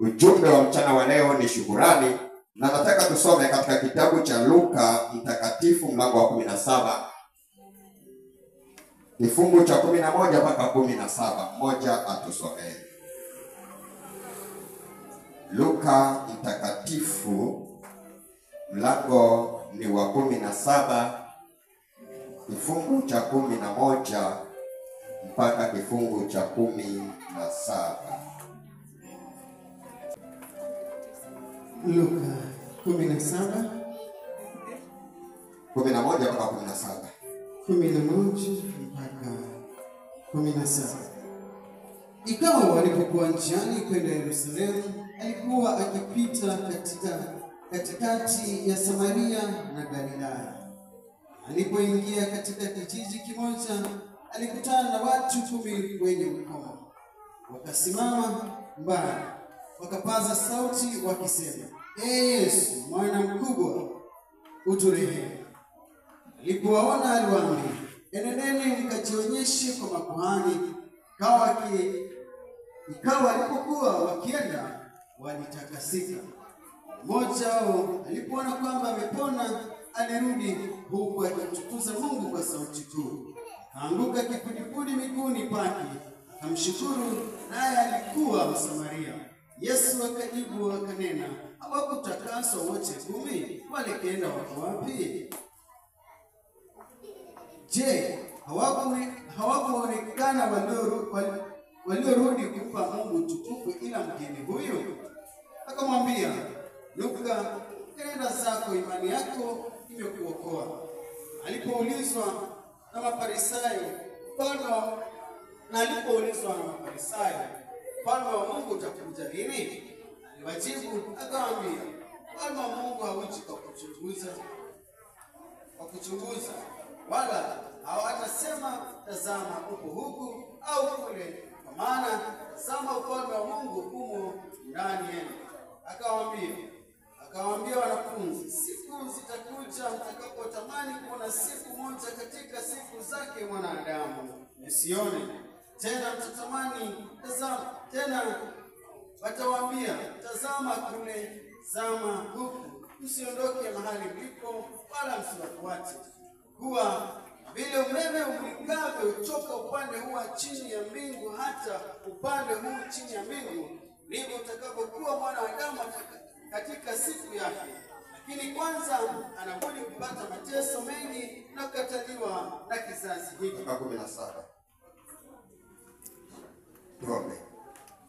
Ujumbe wa mchana wa leo ni shukurani, na nataka tusome katika kitabu cha Luka mtakatifu mlango wa 17. Kifungu cha 11 mpaka 17. Mmoja atusomee. Luka mtakatifu mlango ni wa 17, kifungu cha 11 mpaka kifungu cha 17. Luka 17 11 mpaka 17. 11 mpaka 17. Ikawa walipokuwa njiani kwenda Yerusalemu, alikuwa akipita katikati ya Samaria na Galilaya. Alipoingia katika kijiji kimoja, alikutana na watu 10 wenye ukoma. Wakasimama mbali, wakapaza sauti wakisema, "Ee Yesu, mwana mkubwa, uturehemu." Alipowaona aliwaambia, "Enendeni mkajionyeshe kwa makuhani." Ikawa walipokuwa wakienda, walitakasika. Mmoja wao alipoona kwamba amepona, alirudi huku akimtukuza Mungu kwa sauti kuu. Akaanguka kifudifudi miguuni pake, akamshukuru, naye alikuwa Msamaria. Yesu akajibu akanena, "Hawakutakaswa wote 10? Walikwenda wako wapi? Je, hawakuonekana waliorudi kumpa Mungu utukufu ila mgeni huyu?" Akamwambia, "Luka, nenda zako, imani yako imekuokoa." Alipoulizwa na Mafarisayo, "Ufalme wa Mungu utakuja lini?" Aliwajibu akawaambia, "Ufalme wa Mungu hauji kwa kuchunguza, wala hawatasema tazama upo huku au kule, kwa maana tazama ufalme wa Mungu umo ndani yenu." Akawaambia wanafunzi, "Siku zitakuja mtakapotamani kuona siku moja katika siku zake mwanadamu, msione. Tena mtatamani tena watawaambia, tazama kule, zama huku. Msiondoke mahali mlipo, wala msiwafuate. Kuwa vile umeme umlikavyo utoka upande huu chini ya mbingu hata upande huu chini ya mbingu, ndivyo utakapokuwa mwana wa Adamu katika siku yake. Lakini kwanza anabudi kupata mateso mengi na kukataliwa na kizazi hiki." 17. Tuombe.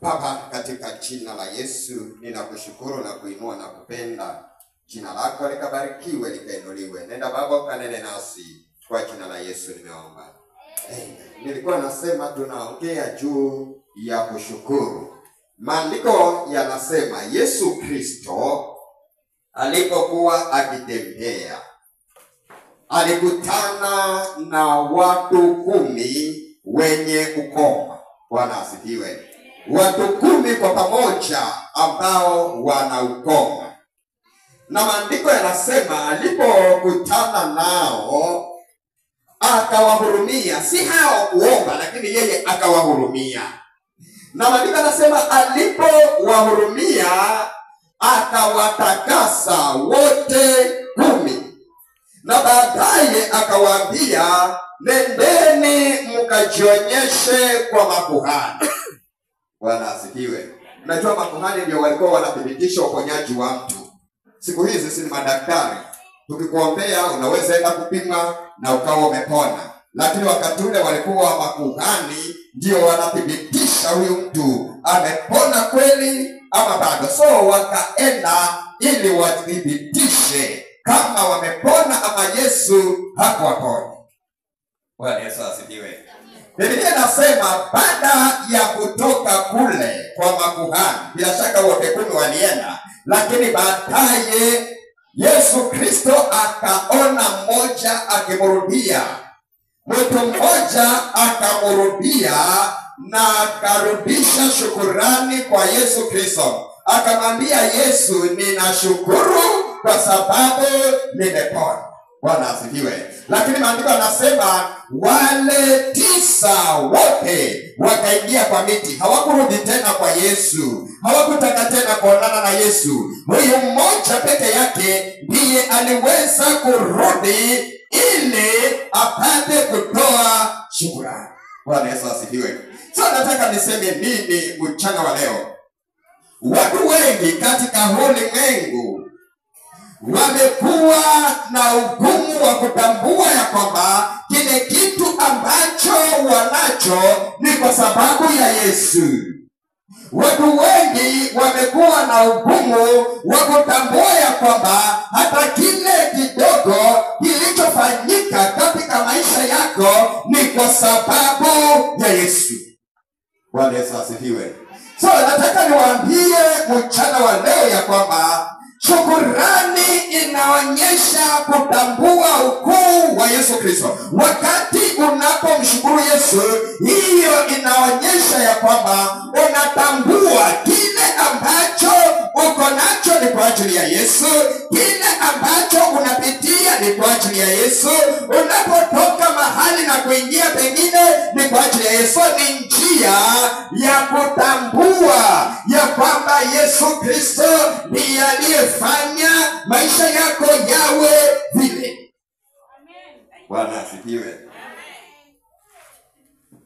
Baba, katika jina la Yesu ninakushukuru na kuinua na kupenda. Jina lako likabarikiwe, likainuliwe. Nenda Baba ukanene nasi, kwa jina la Yesu nimeomba. Amen. Nilikuwa nasema tunaongea juu ya kushukuru. Maandiko yanasema Yesu Kristo alipokuwa akitembea, alikutana na watu 10 wenye ukoma. Bwana asifiwe. Watu 10 kwa pamoja ambao wana ukoma. Na maandiko yanasema alipokutana nao akawahurumia. Si hao kuomba, lakini yeye akawahurumia. Na maandiko yanasema alipowahurumia akawatakasa wote 10. Na baadaye akawaambia, "Nendeni mkajionyeshe kwa makuhani." Bwana asifiwe. Unajua makuhani ndio walikuwa wanathibitisha uponyaji wa mtu. Siku hizi si madaktari. Tukikuombea unaweza enda kupima na ukawa umepona. Lakini wakati ule walikuwa makuhani ndio wanathibitisha huyu mtu amepona kweli ama bado. So wakaenda ili wathibitishe kama wamepona ama Yesu hakuwaponya. Bwana Yesu asifiwe. Biblia inasema baada ya kutoka kule kwa makuhani, bila shaka wote 10 walienda, lakini baadaye Yesu Kristo akaona mmoja akimrudia. Mtu mmoja akamrudia na akarudisha shukurani kwa Yesu Kristo. Akamwambia Yesu, "Ninashukuru kwa sababu nimepona." Bwana asifiwe. Lakini maandiko yanasema wale 9 wote wakaingia kwa miti. Hawakurudi tena kwa Yesu. Hawakutaka tena kuonana na Yesu. Huyu mmoja peke yake ndiye aliweza kurudi ili apate kutoa shukrani. Bwana Yesu asifiwe. So nataka niseme nini mchana wa leo? Watu wengi katika ulimwengu wamekuwa na ugumu wa kutambua ya kwamba kile kitu ambacho wanacho ni kwa sababu ya Yesu. Watu wengi wamekuwa na ugumu wa kutambua ya kwamba hata kile kidogo kilichofanyika katika maisha yako ni kwa sababu ya Yesu. Bwana Yesu asifiwe. So nataka niwaambie mchana wa leo ya kwamba shukrani inaonyesha kutambua ukuu wa Yesu Kristo. Wakati unapomshukuru Yesu, hiyo inaonyesha ya kwamba unatambua kile ambacho uko nacho ni kwa ajili ya Yesu, kile ambacho unapitia ni kwa ajili ya Yesu, unapotoka mahali na kuingia pengine ni kwa ajili ya Yesu. Ni njia ya kutambua ya kwamba Yesu Kristo ndiye aliyefanya maisha yako yawe vile. Bwana asifiwe.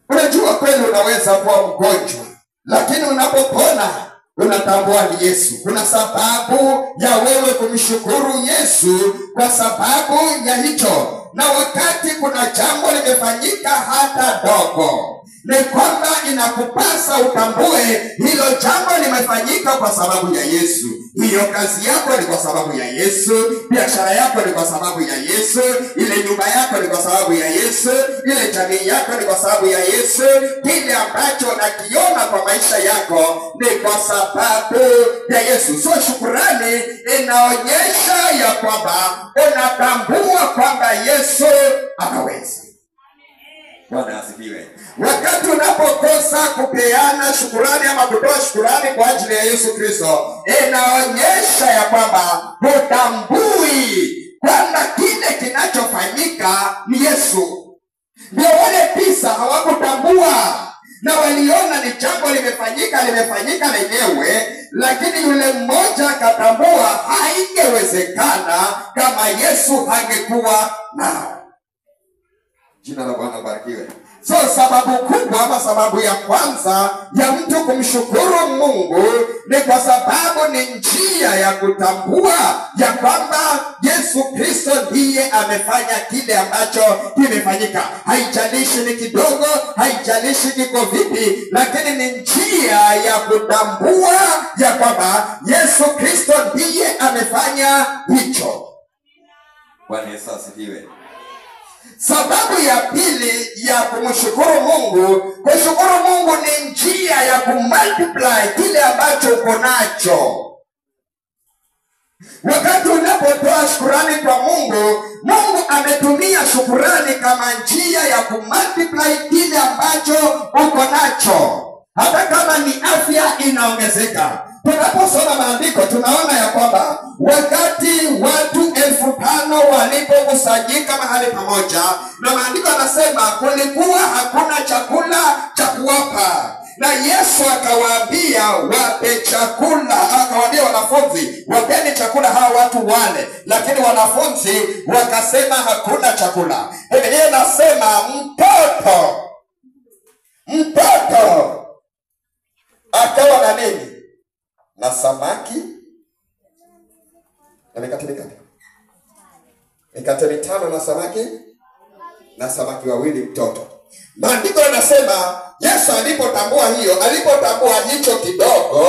Unajua kweli unaweza kuwa mgonjwa, lakini unapopona unatambua ni Yesu. Kuna sababu ya wewe kumshukuru Yesu kwa sababu ya hicho. Na wakati kuna jambo limefanyika hata dogo, ni kwamba inakupasa utambue hilo jambo limefanyika kwa sababu ya Yesu. Hiyo kazi yako ni kwa sababu ya Yesu, biashara yako ni kwa sababu ya Yesu, ile nyumba yako ni kwa sababu ya Yesu, ile jamii yako ni kwa sababu ya Yesu. Kile ambacho unakiona kwa maisha yako ni kwa sababu ya Yesu. So shukrani inaonyesha ya kwamba unatambua kwamba Yesu anaweza. Bwana asifiwe. Wakati unapokosa kupeana shukrani ama kutoa shukrani kwa ajili ya Yesu Kristo, inaonyesha ya kwamba hutambui kwamba kile kinachofanyika ni Yesu. Ndio wale 9 hawakutambua na waliona ni jambo limefanyika lenyewe, lakini yule mmoja akatambua haingewezekana kama Yesu hangekuwa nao. Jina la Bwana barikiwe. So sababu kubwa ama sababu ya kwanza ya mtu kumshukuru Mungu ni kwa sababu ni njia ya kutambua ya kwamba Yesu Kristo ndiye amefanya kile ambacho kimefanyika. Haijalishi ni kidogo, haijalishi kiko vipi, lakini ni njia ya kutambua ya kwamba Yesu Kristo ndiye amefanya hicho. Bwana Yesu asifiwe. Sababu ya pili ya kumshukuru Mungu, kushukuru Mungu ni njia ya kumultiply kile ambacho uko nacho. Wakati unapotoa shukrani kwa Mungu, Mungu ametumia shukrani kama njia ya kumultiply kile ambacho uko nacho. Hata kama ni afya inaongezeka. Tunaposoma maandiko tunaona ya kwamba wakati watu 5,000 walipokusanyika mahali pamoja, na maandiko yanasema kulikuwa hakuna chakula cha kuwapa, na Yesu akawaambia wape chakula. Akawaambia wanafunzi, wapeni chakula hawa watu wale, lakini wanafunzi wakasema hakuna chakula. Biblia inasema mtoto akawa na nini? Na samaki na mikate 5 na samaki 2 mtoto. Maandiko yanasema Yesu alipotambua hicho kidogo,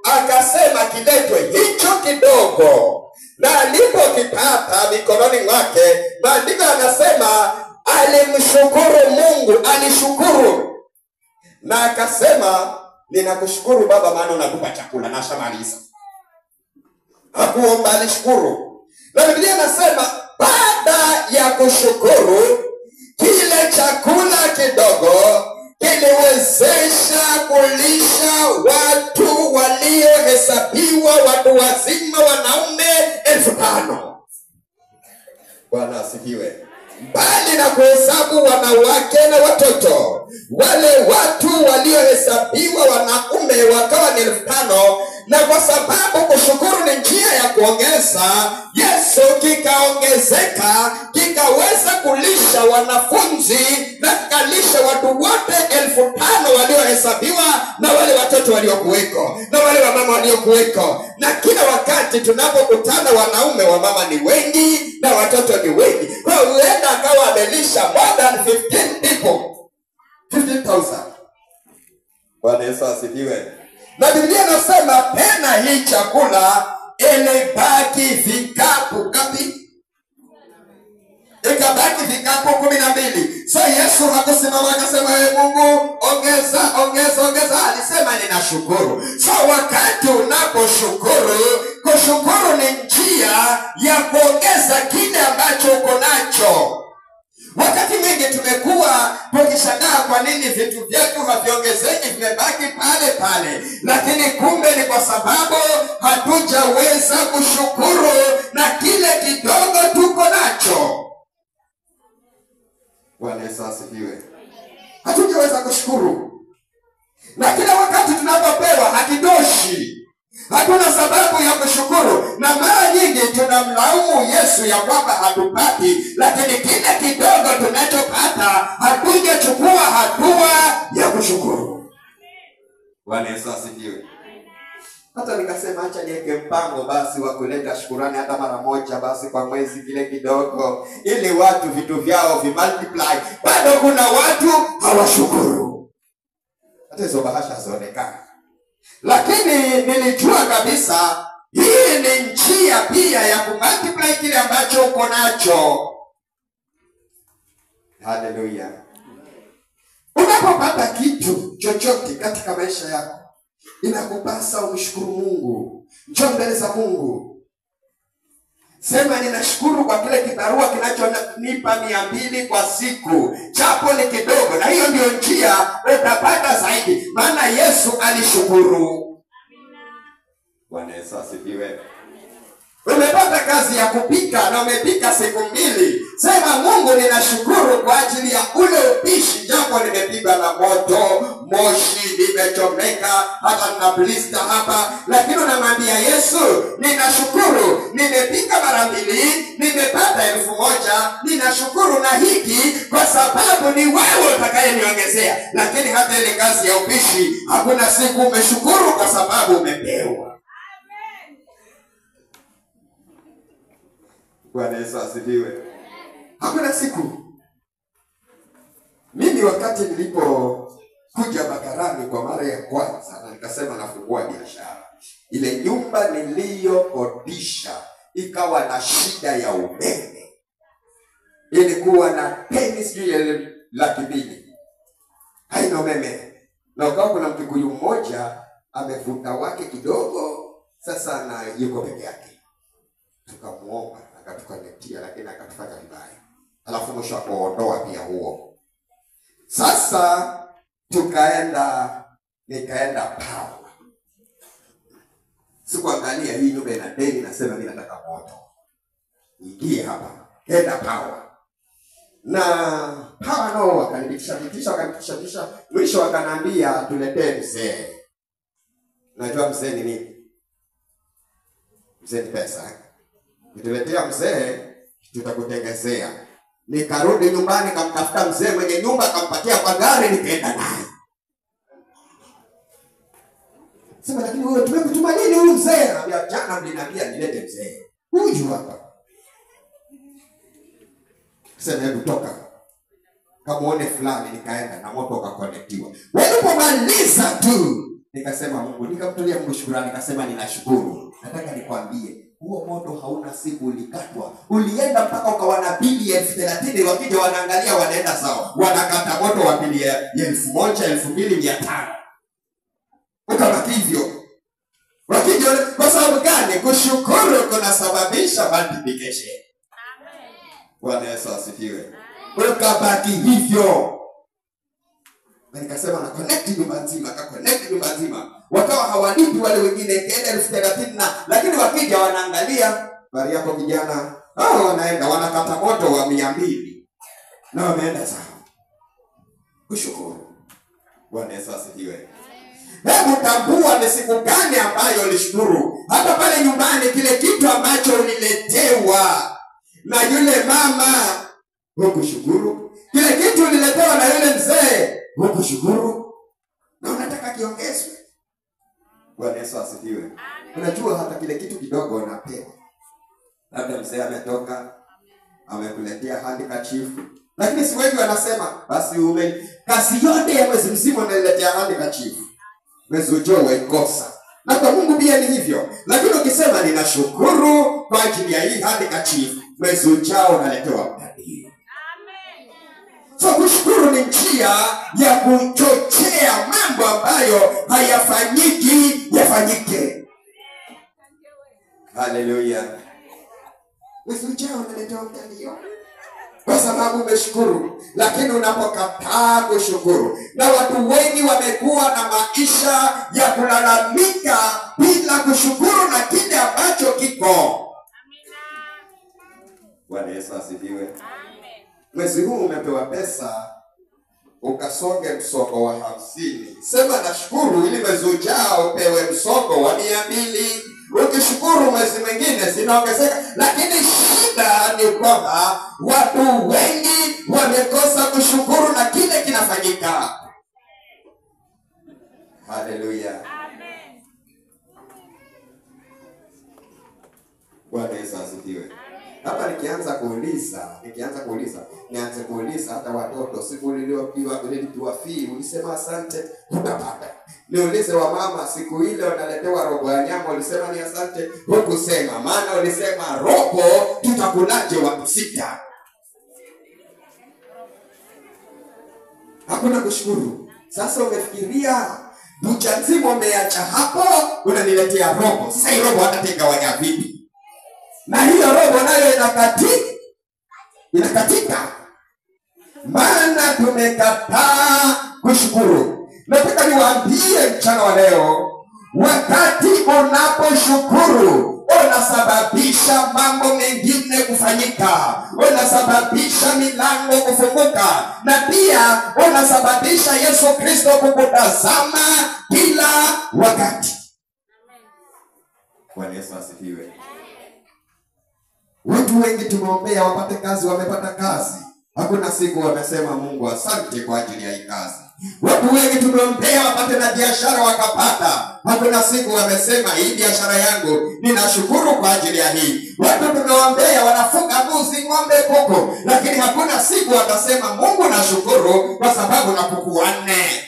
akasema kiletwe hicho kidogo, na alipokipata mikononi mwake, maandiko yanasema alimshukuru Mungu, alishukuru na akasema, ninakushukuru Baba maana unatupa chakula. Na shamaliza. Hakuomba, alishukuru. Na Biblia inasema baada ya kushukuru, kile chakula kidogo kiliwezesha kulisha watu waliohesabiwa watu wazima wanaume 5,000. Bwana asifiwe. bali na kuhesabu wanawake na watoto. Wale watu waliohesabiwa wanaume wakawa ni 5,000, na kwa sababu kushukuru ni njia ya kuongeza, Yesu kikaongezeka, kikaweza kulisha wanafunzi na kikalisha watu wote 5,000 waliohesabiwa, na wale watoto waliokuweko na wale wamama waliokuweko. Na kila wakati tunapokutana, wanaume wa mama ni wengi na watoto ni wengi, kwa hiyo huenda akawa amelisha more than 15 people, 15,000. Bwana Yesu asifiwe. Na Biblia inasema tena hii chakula ilibaki vikapu ngapi? Ikabaki vikapu 12. So Yesu hakusimama akasema Mungu ongeza. Alisema ninashukuru. So wakati unaposhukuru, kushukuru ni njia ya kuongeza kile ambacho uko nacho. Wakati mwingi tumekuwa tukishangaa kwa nini vitu vyetu haviongezeki, vimebaki pale pale, lakini kumbe ni kwa sababu hatujaweza kushukuru na kile kidogo tuko nacho. Bwana Yesu asifiwe. Hatujaweza kushukuru, na kila wakati tunapopewa hakitoshi. Hatuna sababu ya kushukuru, na mara nyingi tunamlaumu Yesu ya kwamba hatupati, lakini kile kidogo tunachopata hatujachukua hatua ya kushukuru. Bwana Yesu asifiwe. Hata nikasema acha niweke mpango basi wa kuleta shukrani hata mara moja basi kwa mwezi, kile kidogo, ili watu vitu vyao vimultiply. Bado kuna watu hawashukuru, hata hizo bahasha hazionekani. Lakini nilijua kabisa hii ni njia pia ya kumultiply kile ambacho uko nacho. Haleluya. Unapopata kitu chochote katika maisha yako, inakupasa umshukuru Mungu. Njoo mbele za Mungu, sema ninashukuru kwa kile kibarua kinachonipa 200 kwa siku, japo ni kidogo, na hiyo ndio njia utapata zaidi, maana Yesu alishukuru. Bwana Yesu asifiwe. Umepata kazi ya kupika na umepika siku 2, sema Mungu ninashukuru kwa ajili ya ule upishi, japo nimepigwa na moto, moshi, nimechomeka, hata nina blister hapa, lakini unamwambia Yesu ninashukuru, nimepika mara 2, nimepata 1,000, ninashukuru na hiki kwa sababu ni wewe utakayeniongezea. Lakini hata ile kazi ya upishi hakuna siku umeshukuru kwa sababu umepewa. Bwana Yesu asifiwe. Hakuna siku. Mimi wakati nilipokuja Makarani kwa mara ya kwanza na nikasema nafungua biashara, ile nyumba niliyokodisha ikawa na shida ya umeme. Ilikuwa na peni sijui 200,000. Haina umeme. Na ukawa kuna Mkikuyu mmoja amevuta wake kidogo, sasa na yuko peke yake. Tukamuomba akatukanetia, lakini akatufanya vibaya. Alafu mwisho akaondoa pia huo. Sasa nikaenda Power. Sikuangalia hii nyumba ina deni, nasema mimi nataka moto. Ingie hapa. Enda Power. Na Power nao wakanitisha. Mwisho wakaniambia tuletee mzee. Unajua mzee ni nini? Mzee ni pesa. Nituletea mzee, tutakutengezea. Nikarudi nyumbani, kamtafuta mzee mwenye nyumba, kampatia kwa gari, nikaenda naye. Sema lakini wewe tumekutuma nini huyu mzee? Anambia jana mliniambia nilete mzee. Huyu hapa. Sasa hebu toka. Kamuone fulani, nikaenda na moto ukakonektiwa. Walipomaliza tu, nikasema Mungu, nikamtolea Mungu shukrani, nikasema ninashukuru. Nataka nikwambie, huo moto hauna siku ulikatwa. Ulienda mpaka ukawa na bili 30,000, wakija wanaangalia wanaenda sawa. Wanakata moto wa bili 1,000, 2,500. Ukabaki hivyo. Wakija kwa sababu gani? Kushukuru kunasababisha multiplication. Amen. Bwana Yesu asifiwe. Ukabaki hivyo. Na nikasema na connect nyumba nzima, wakawa hawalipi wale wengine kaenda 30,000, lakini wakija wanaangalia bari yako kijana, wanaenda wanakata moto wa 200. na wameenda zao kushukuru. Bwana Yesu asifiwe. Hebu tambua ni siku gani ambayo ulishukuru. Hata pale nyumbani kile kitu ambacho uliletewa na yule mama, hukushukuru. Kile kitu uliletewa na yule mzee, hukushukuru. Na unataka kiongezwe. Bwana Yesu asifiwe. Unajua hata kile kitu kidogo unapewa. Labda mzee ametoka, amekuletea handkerchief. Lakini si wengi wanasema, basi kazi yote ya mwezi mzima unaletea handkerchief. Mwezi ujao waikosa. Na kwa Mungu pia ni hivyo. Lakini ukisema ninashukuru kwa ajili ya hii handkerchief, mwezi ujao unaletewa mtadio. So kushukuru ni njia ya kuchochea mambo ambayo hayafanyiki yafanyike. Haleluya. Mwezi ujao unaletewa mtadio kwa sababu umeshukuru. Lakini unapokataa kushukuru, na watu wengi wamekuwa na maisha ya kulalamika bila kushukuru na kile ambacho kiko. Bwana Yesu asifiwe. Mwezi huu umepewa pesa, ukasonge msongo wa 50. Sema nashukuru ili mwezi ujao upewe msongo wa 200. Ukishukuru mwezi mwingine zinaongezeka. Lakini shida ni kwamba watu wengi wamekosa kushukuru na kile kinafanyika. Haleluya. Amen. Bwana Yesu asifiwe. Hapa nikianza kuuliza hata watoto, siku ulilipiwa fee ulisema asante, utapata. Niulize wa mama, siku ile wanaletewa robo ya nyama ulisema ni asante, hukusema. Maana ulisema robo tutakulaje watu 6. Hakuna kushukuru. Sasa umefikiria bucha nzima umeacha hapo, unaniletea robo. Sasa hii robo hata tegawanya vipi? Na hiyo robo nayo inakatika. Maana tumekataa kushukuru. Nataka niwaambie mchana wa leo, wakati unaposhukuru unasababisha mambo mengine kufanyika, unasababisha milango kufunguka, na pia unasababisha Yesu Kristo kukutazama kila wakati. Bwana Yesu asifiwe. Watu wengi tumeombea wapate kazi, wamepata kazi. Hakuna siku wamesema Mungu asante kwa ajili ya hii kazi. Watu wengi tumeombea wapate na biashara wakapata. Hakuna siku wamesema hii biashara yangu ninashukuru kwa ajili ya hii. Watu tumeombea wanafuga mbuzi, ng'ombe, kuku. Lakini hakuna siku watasema Mungu nashukuru kwa sababu na kuku 4.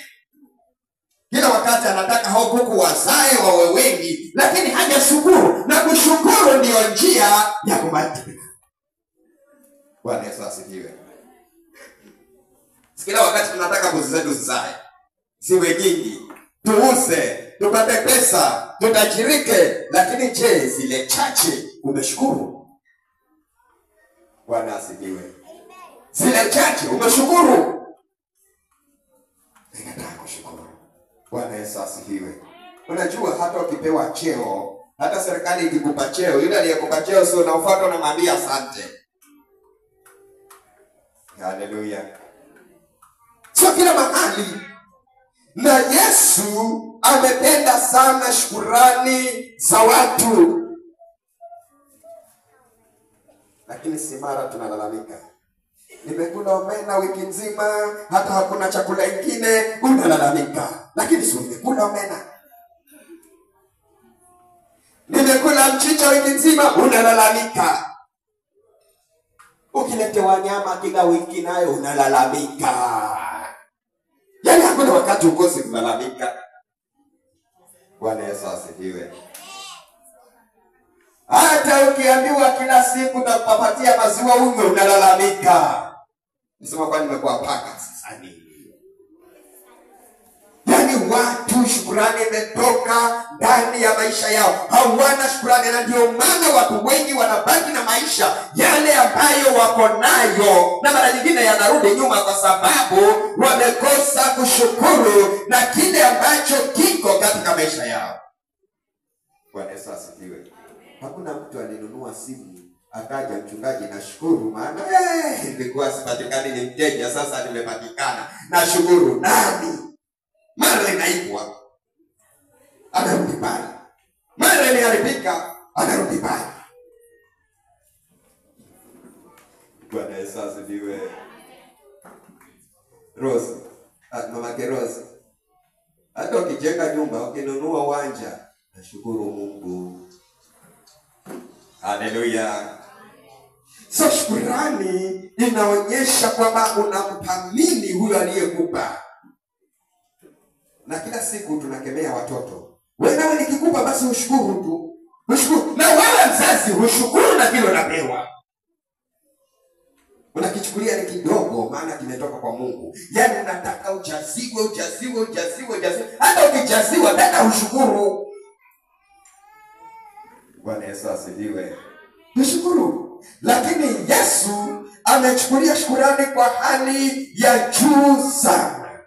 Kila wakati anataka hao kuku wazae wawe wengi, lakini hajashukuru. Na kushukuru ndio njia ya kubadilika. Bwana Yesu asifiwe. Kila wakati tunataka mbuzi zetu zizae, ziwe nyingi, tuuze, tupate pesa, tutajirike. Lakini je, zile chache umeshukuru? Bwana asifiwe. Zile chache umeshukuru? Nikataa kushukuru. Bwana Yesu asifiwe. Unajua hata ukipewa cheo, hata serikali ikikupa cheo, yule aliyekupa cheo sio unafuata na mwambia asante. Haleluya. Sio kila mahali. Na Yesu amependa sana shukrani za watu. Lakini si mara tunalalamika. Nimekula omena wiki nzima, hata hakuna chakula kingine, unalalamika. Lakini si umekula omena. Nimekula mchicha wiki nzima, unalalamika. Ukiletewa nyama kila wiki nayo unalalamika. Yaani hakuna wakati ukose kulalamika. Bwana Yesu asifiwe. Hata ukiambiwa kila siku utapapatia maziwa unywe, unalalamika. Nisema kwani nimekuwa paka sasa nini? Yaani watu shukrani imetoka ndani ya maisha yao. Hawana shukrani, na ndio maana watu wengi wanabaki na maisha yale ambayo wako nayo, na mara nyingine yanarudi nyuma kwa sababu wamekosa kushukuru na kile ambacho kiko katika maisha yao. Bwana Yesu asifiwe. Hakuna mtu alinunua simu Akaja mchungaji, nashukuru maana nilikuwa sipatikani, ni mteja, sasa nimepatikana. Nashukuru. Nani? Mara inaibwa, anarudi pale. Mara inaharibika, anarudi pale. Bwana Yesu asifiwe. Rose, mama Rose, hata ukijenga nyumba, ukinunua uwanja, nashukuru Mungu. Haleluya. So shukrani inaonyesha kwamba unamthamini huyo aliyekupa. Na kila siku tunakemea watoto, wewe nikikupa basi ushukuru tu. Ushukuru. Na wewe mzazi ushukuru na kile unapewa. Unakichukulia ni kidogo maana kimetoka kwa Mungu. Yaani unataka ujaziwe. Hata ukijaziwa tena ushukuru. Bwana Yesu asifiwe. Tushukuru. Lakini Yesu amechukulia shukrani kwa hali ya juu sana.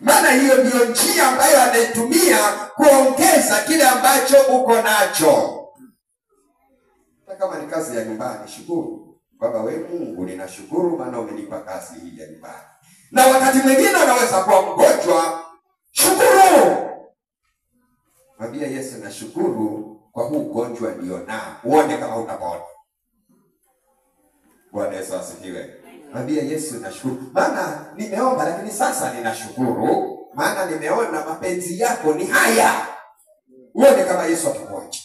Maana hiyo ndio njia ambayo anaitumia kuongeza kile ambacho uko nacho. Kama ni kazi ya nyumbani, shukuru. Baba wewe Mungu, ninashukuru maana umenipa kazi hii ya nyumbani. Na wakati mwingine unaweza kuwa mgonjwa, shukuru. Mwambie Yesu, nashukuru kwa huu ugonjwa nilionao. Uone kama utapona. Bwana Yesu asifiwe. Mwambie Yesu, nashukuru maana nimeomba, lakini sasa ninashukuru maana nimeona mapenzi yako ni haya. Uone kama Yesu atakuacha.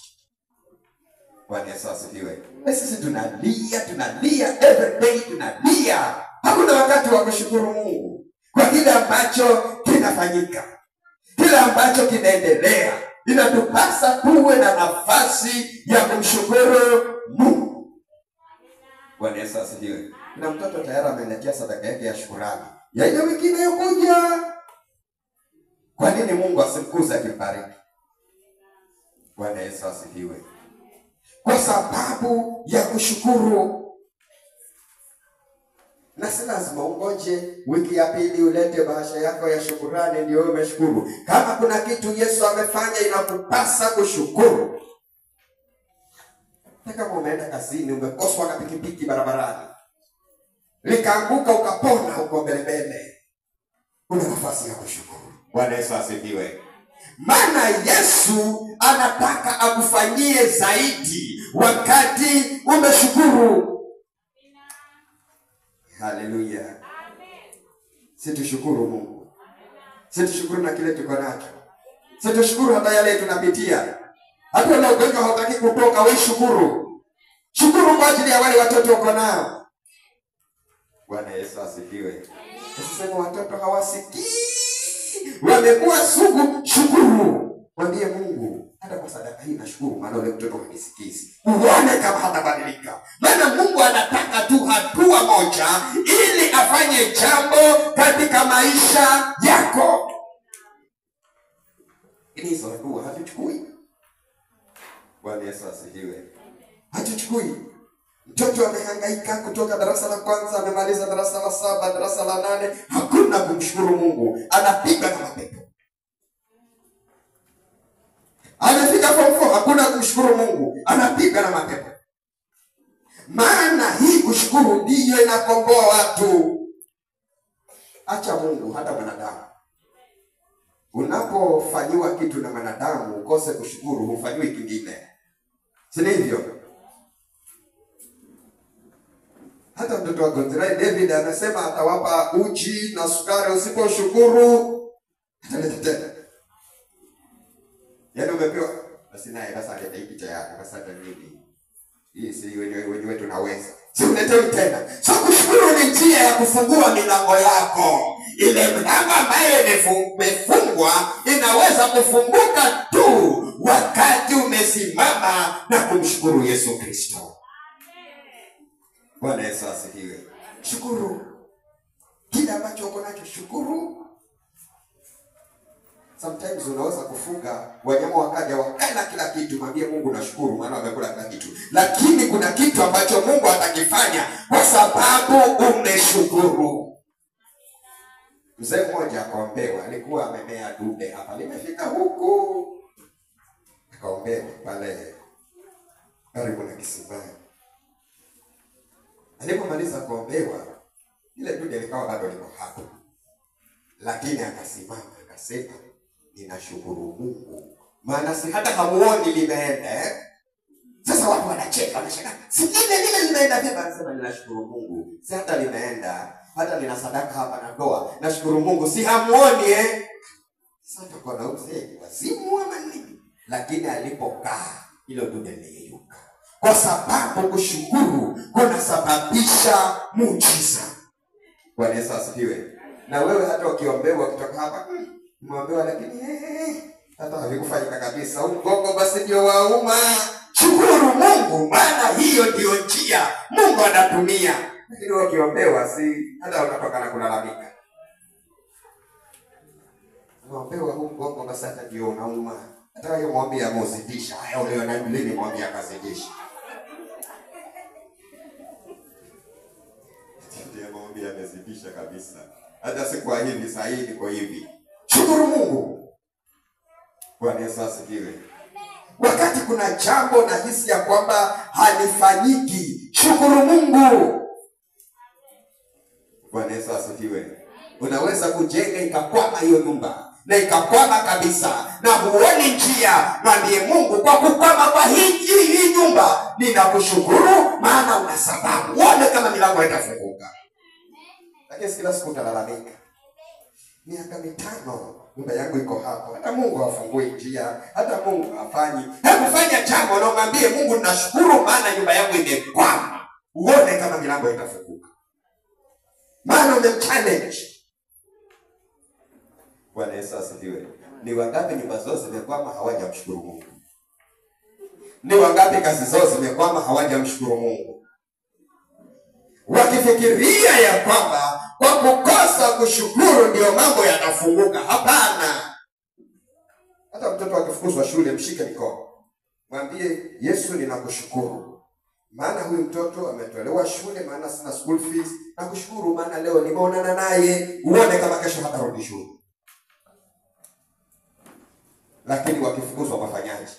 Bwana Yesu asifiwe. Sisi tunalia every day, tunalia. Hakuna wakati wa kushukuru Mungu kwa kile ambacho kinafanyika, kile ambacho kinaendelea. Inatupasa tuwe na nafasi ya kumshukuru Mungu. Bwana Yesu asifiwe. Na mtoto tayari ameletea sadaka yake ya shukrani. Ya hiyo wengine yokuja. Kwa nini Mungu asimkuze akibariki? Bwana Yesu asifiwe. Kwa sababu ya kushukuru. Na si lazima ungoje wiki ya pili ulete bahasha yako ya shukrani ndio umeshukuru. Kama kuna kitu Yesu amefanya, inakupasa kushukuru. Kama umeenda kazini, umekoswa na pikipiki barabarani, likaanguka ukapona, uko mbele, una nafasi ya kushukuru. Bwana Yesu asifiwe. Maana Yesu anataka akufanyie zaidi wakati umeshukuru. Haleluya. Situshukuru Mungu. Situshukuru na kile tuko nacho. Situshukuru hata yale tunapitia. Hata na ugonjwa hautaki kutoka, wewe shukuru. Shukuru kwa ajili ya wale watoto uko nao. Bwana Yesu asifiwe. Usiseme watoto hawasikii, wamekuwa sugu, shukuru. Mwambie Mungu, hata kwa sadaka hii nashukuru maana ule mtoto hanisikizi. Uone kama hatabadilika. Maana Mungu anataka tu hatua moja ili afanye jambo katika maisha yako. Hizo hatua hatuchukui. Bwana Yesu asifiwe. Hatuchukui. Mtoto amehangaika kutoka darasa la kwanza, amemaliza darasa la 7, darasa la 8, hakuna kumshukuru Mungu. Anapiga na mapepo. Anafika form 4, hakuna kumshukuru Mungu. Anapiga na mapepo. Maana hii kushukuru ndiyo inakomboa watu. Acha Mungu, hata wanadamu. Unapofanyiwa kitu na wanadamu, ukose kushukuru, hufanyiwi kingine. Si ndivyo? Hata mtoto wa Gonzalez David anasema atawapa uji na sukari, usiposhukuru ataleta tena. Yaani umepewa basi naye basi aleta hii picha yake, basi hata nini. Hii si wewe tunaweza. Si uletewi tena. So kushukuru ni njia ya kufungua milango yako. Ile milango ambayo imefungwa inaweza kufunguka tu wakati umesimama na kumshukuru Yesu Kristo. Bwana Yesu asifiwe. Shukuru. Kile ambacho uko nacho shukuru. Sometimes unaweza kufunga wanyama wakaja wakala kila kitu, mwambie Mungu nashukuru maana wamekula kila kitu. Lakini kuna kitu ambacho Mungu atakifanya kwa sababu umeshukuru. Mzee mmoja akaombewa, alikuwa amemea dude hapa, limefika huku. Akaombewa pale karibu na kisimani. Alipomaliza kuombewa, ile dude likawa bado liko hapo. Lakini akasimama akasema, ninashukuru Mungu, maana si hata hamuoni limeenda. Sasa watu wanacheka, wanashaka, si lile limeenda vyema. Anasema ninashukuru Mungu, si hata limeenda, hata nina sadaka hapa na ndoa. Nashukuru Mungu, si hamuoni Sasa kwa na uzee wazimu ama nini? Lakini alipokaa hilo dude liliyeyuka. Kwa sababu kushukuru kunasababisha muujiza. Bwana Yesu asifiwe. Na wewe hata ukiombewa kutoka hapa, umeombewa lakini hata havikufanyika kabisa. Ugongo basi ndio wauma. Shukuru Mungu, maana hiyo ndio njia Mungu anatumia. Lakini ukiombewa si hata unatoka na kulalamika. Unaombewa ugongo basi hata ndio unauma. Hata hiyo mwambie amozidisha. Haya ule anadulini mwambie akazidisha. Ndiye mwambie amezidisha kabisa. Hata si kwa hivi saa hii niko hivi. Shukuru Mungu. Bwana Yesu asifiwe. Wakati kuna jambo na hisi ya kwamba halifanyiki, shukuru Mungu. Bwana Yesu asifiwe. Unaweza kujenga ikakwama hiyo nyumba, na ikakwama kabisa, na huoni njia. Mwambie Mungu, kwa kukwama kwa hii nyumba, ninakushukuru maana una sababu. Uone kama milango itafunguka. Lakini kila siku utalalamika. Miaka 5 nyumba yangu iko hapo. Hata Mungu hafungue njia, hata Mungu hafanyi. Hebu fanya jambo na umwambie Mungu, nashukuru maana nyumba yangu imekwama. Uone kama milango itafunguka. Maana umemchallenge. Bwana Yesu asifiwe. Ni wangapi nyumba zao zimekwama hawajamshukuru Mungu? Ni wangapi kazi zao zimekwama hawajamshukuru Mungu? Wakifikiria ya kwamba kwa kukosa kushukuru ndio mambo yatafunguka. Hapana. Hata mtoto akifukuzwa shule, mshike mikono. Mwambie Yesu, ninakushukuru maana huyu mtoto ametolewa shule, maana sina school fees. Nakushukuru maana leo nimeonana naye. Uone kama kesho hatarudi shule. Lakini wakifukuzwa wafanyaje?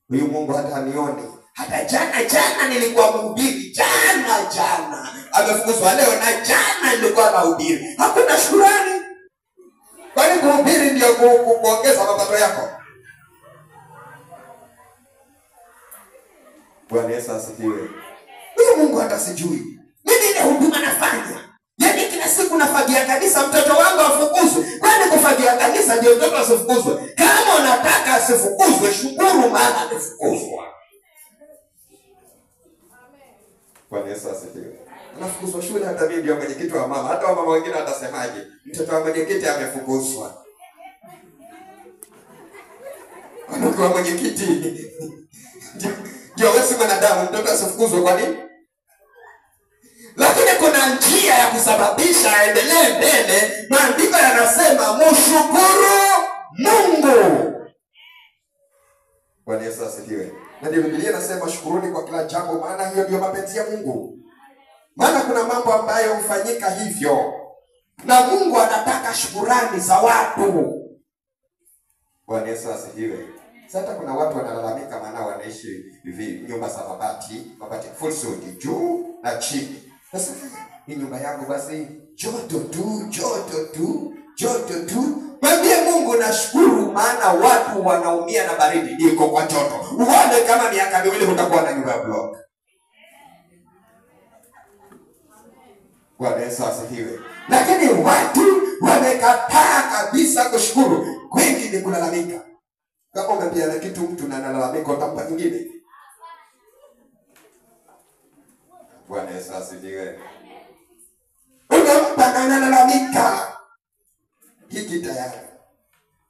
Huyu Mungu hata anioni. Hata jana nilikuwa mhubiri. Jana amefukuzwa leo, na jana nilikuwa mahubiri. Hakuna shukrani. Kwani kuhubiri ndio kuongeza mapato yako? Bwana Yesu asifiwe. Huyu Mungu hata sijui. Mimi ile huduma nafanya. Yaani kila siku nafagia kanisa, mtoto wangu afukuzwe. Kwani kufagia kanisa ndio mtoto asifukuzwe? Kama unataka asifukuzwe, shukuru maana amefukuzwa. Bwana Yesu asifiwe. Anafukuzwa shule, hata mimi ndio mwenyekiti wa mama. Hata wamama wengine watasemaje? Mtoto wa mwenyekiti amefukuzwa. Kwa mwenyekiti ndio wewe si mwanadamu, mtoto asifukuzwe kwa nini? Lakini kuna njia ya kusababisha aendelee mbele. Maandiko yanasema mshukuru Mungu. Bwana Yesu asifiwe. Na ndio Biblia inasema shukuruni kwa kila jambo, maana hiyo ndio mapenzi ya Mungu. Maana kuna mambo ambayo hufanyika hivyo, na Mungu anataka shukurani za watu. Bwana Yesu asifiwe. Sasa kuna watu wanalalamika maana wanaishi hivi nyumba za mabati full suit juu na chini. Sasa hii nyumba yangu basi joto tu. Mwambie Mungu, nashukuru maana watu wanaumia na baridi, iko kwa joto. Uone kama miaka 2 utakuwa na nyumba ya block. Bwana Yesu asifiwe. Lakini watu wamekataa kabisa kushukuru. Wengi ni kulalamika. Kama umepia na kitu mtu na analalamika, utampa kingine. Bwana Yesu asifiwe. Unampa na analalamika. Hiki tayari.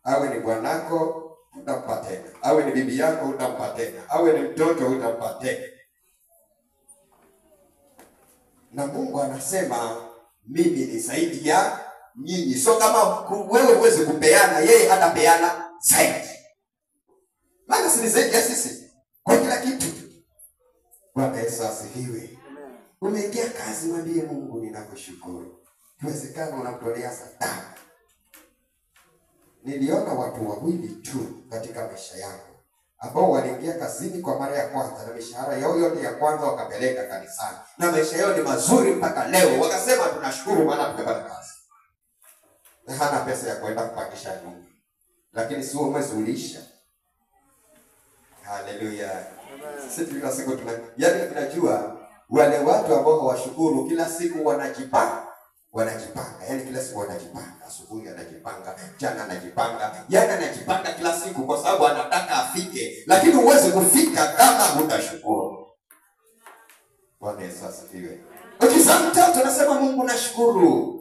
Awe ni bwanako, utampa tena. Awe ni bibi yako, utampa tena. Awe ni mtoto, utampa tena. Na Mungu anasema mimi ni zaidi ya nyinyi. So kama wewe huwezi kupeana, yeye atapeana zaidi. Maana si zaidi ya sisi kwa kila kitu. Bwana Yesu asifiwe. Umeingia kazi, mwambie Mungu, ninakushukuru. Iwezekana unamtolea sadaka. Niliona watu wawili tu katika maisha yangu ambao waliingia kazini kwa mara ya kwanza na mishahara yao yote ya kwanza wakapeleka kanisani na maisha yao ni mazuri mpaka leo, wakasema tunashukuru maana tumepata kazi. Na hana pesa ya kwenda kupangisha nyumba, lakini sio mwezi uliisha. Haleluya. Sisi kila siku tunajua wale watu ambao hawashukuru kila siku wanajipanga. Yaani kila siku wanajipanga, asubuhi anajipanga, jana anajipanga, yana anajipanga kila siku kwa sababu anataka afike, lakini huwezi kufika kama hutashukuru. Bwana Yesu asifiwe. Ukizaa mtoto unasema Mungu nashukuru.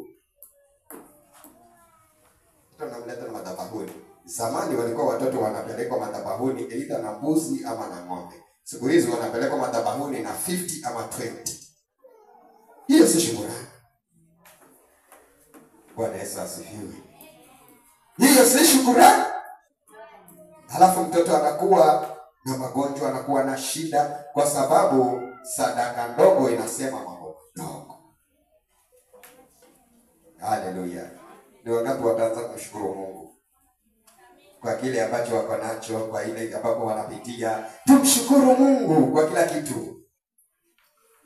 Tunamleta na madhabahuni. Zamani walikuwa watoto wanapelekwa madhabahuni aidha na mbuzi ama na ng'ombe. Siku hizi wanapelekwa madhabahuni na 50 ama 20. Hiyo si shukrani. Bwana Yesu asifiwe. Hiyo si shukrani. Halafu mtoto anakuwa na magonjwa, anakuwa na shida kwa sababu sadaka ndogo inasema mambo ndogo. Haleluya. Ndio wangapi wataanza kumshukuru Mungu kwa kile ambacho wako nacho, kwa ile ambapo wanapitia. Tumshukuru Mungu kwa kila kitu.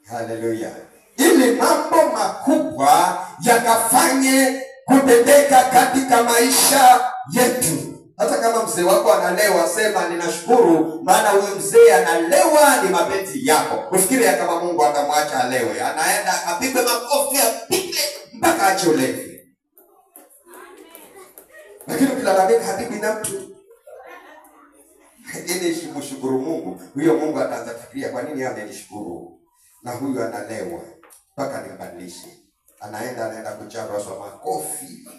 Haleluya. Ili mambo makubwa yakafanye kutendeka katika maisha yetu. Hata kama mzee wako analewa, sema ninashukuru maana huyu mzee analewa ni mapenzi yako. Ufikirie kama Mungu atamwacha alewe, anaenda apigwe makofi apige mpaka ache ulevi. Lakini ukilalamika hapigwi na mtu. Ili mshukuru Mungu, huyo Mungu ataanza kufikiria kwa nini amenishukuru na huyu analewa mpaka nimbadilishe. Anaenda kucharwa kwa makofi.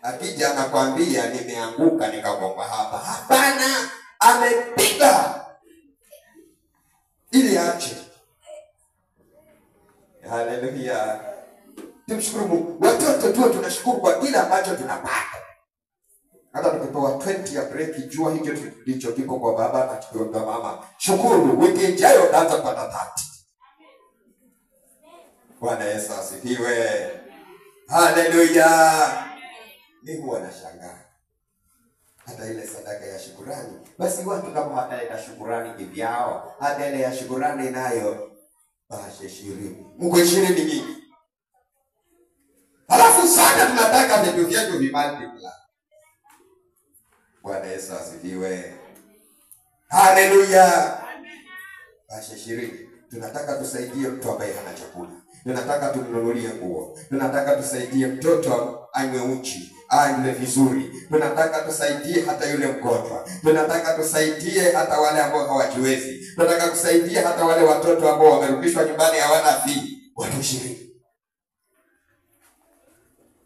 Akija anakwambia nimeanguka nikagonga hapa. Hapana, amepiga ili aache. Haleluya. Tumshukuru Mungu. Watoto tu tunashukuru kwa kile ambacho tunapata. Hata tukipewa 20 ya break, jua hicho ndicho kiko kwa baba na kiko kwa mama. Shukuru, wiki ijayo utaanza kupata 30. Bwana Yesu asifiwe. Haleluya. Mimi huwa nashangaa. Hata ile sadaka ya shukrani, basi watu kama hataenda shukrani kivyao, hata ile ya shukrani nayo bahasha 20. Mungu 20 ni mingi. Halafu sana tunataka vitu vyetu vimultiply. Bwana Yesu asifiwe. Haleluya. Bahasha 20. Tunataka tusaidie mtu ambaye hana chakula. Tunataka tumnunulie nguo. Tunataka tusaidie mtoto anywe uji, anywe vizuri. Tunataka tusaidie hata yule mgonjwa. Tunataka tusaidie hata wale ambao hawajiwezi. Tunataka kusaidia hata wale watoto ambao wamerudishwa nyumbani hawana fee. Watu 20.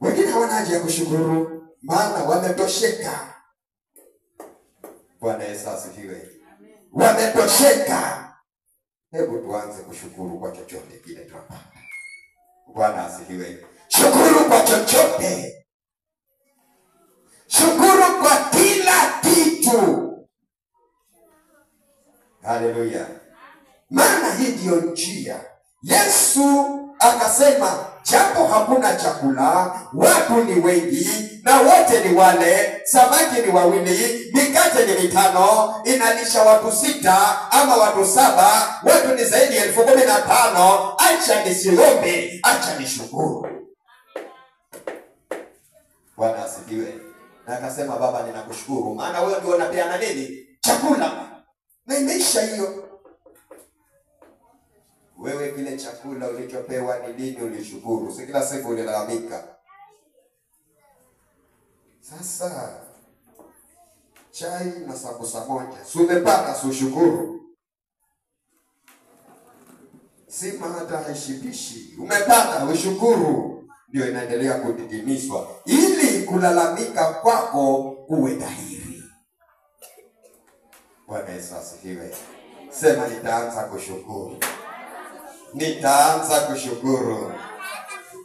Wengine hawana haja ya kushukuru maana wametosheka. Bwana Yesu asifiwe. Wametosheka. Hebu tuanze kushukuru kwa chochote kile tunapata. Bwana asifiwe. Shukuru kwa chochote. Shukuru kwa kila kitu. Haleluya. Maana hii ndio njia. Yesu akasema japo hakuna chakula, watu ni wengi na wote ni wale, samaki ni 2, mikate ni 5, inalisha watu 6 ama watu 7, watu ni zaidi ya 15,000. Acha nisiombe, acha nishukuru. Bwana asifiwe. Na akasema Baba ninakushukuru maana wewe ndio unapeana nini? Chakula. Na imeisha hiyo. Wewe kile chakula ulichopewa ni lini ulishukuru? Si kila siku ulilalamika. Sasa chai na sambusa moja, si umepata, si ushukuru. Sima hata haishibishi, umepata, ushukuru. Ndio inaendelea kudidimishwa ili kulalamika kwako uwe dhahiri. Bwana Yesu asifiwe. Sema nitaanza kushukuru. Nitaanza kushukuru.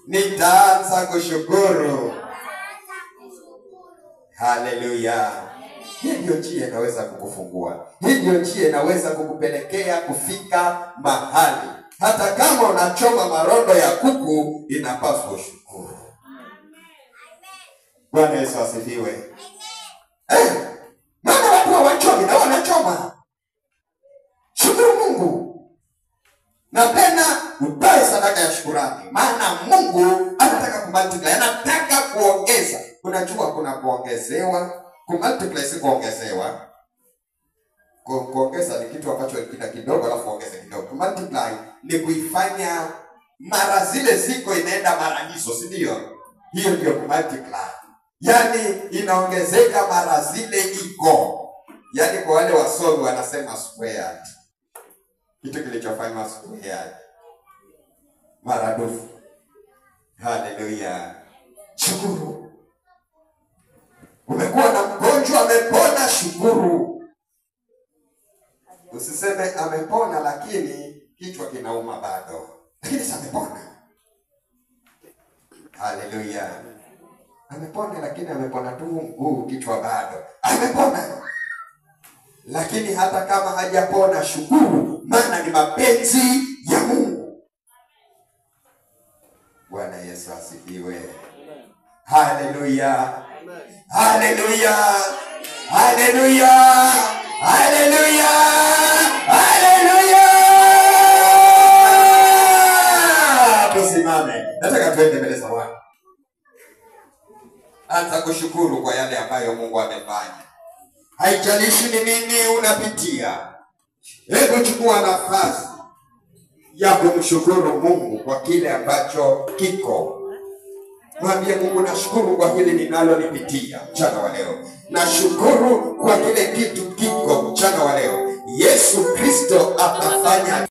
Nitaanza kushukuru. Haleluya. Hii ndio njia inaweza kukufungua. Hii ndio njia inaweza kukupelekea kufika mahali. Hata kama unachoma marondo ya kuku, inapaswa ushukuru. Bwana Yesu asifiwe. Maana watu hawachomi na wanachoma. Shukuru Mungu. Na tena utoe sadaka ya shukrani, maana Mungu anataka kumultiply, anataka kuongeza. Unajua kuna kuongezewa, kumultiply si kuongezewa. Kuongeza ni kitu ambacho kina kidogo alafu ongeze kidogo. Kumultiply ni kuifanya mara zile ziko inaenda mara hizo, si ndio? Hiyo ndio kumultiply. Yaani inaongezeka mara zile iko. Yaani kwa wale wasomi wanasema squared. Kitu kilichofanywa squared maradufu. Haleluya. Shukuru. Umekuwa na mgonjwa amepona, shukuru. Usiseme amepona lakini kichwa kinauma bado. Lakini sasa amepona. Haleluya. Amepona lakini amepona tu mguu, kichwa bado. Amepona. Lakini hata kama hajapona, shukuru, maana ni mapenzi ya Mungu. Bwana Yesu asifiwe. Haleluya. Haleluya. Haleluya. Haleluya. Haleluya. Tusimame. Nataka tuende mbele za Bwana. Anza kushukuru kwa yale ambayo Mungu amefanya. Haijalishi ni nini unapitia. Hebu chukua nafasi ya kumshukuru Mungu kwa kile ambacho kiko. Mwambie Mungu, nashukuru kwa hili ninalolipitia mchana wa leo. Nashukuru kwa kile kitu kiko mchana wa leo. Yesu Kristo atafanya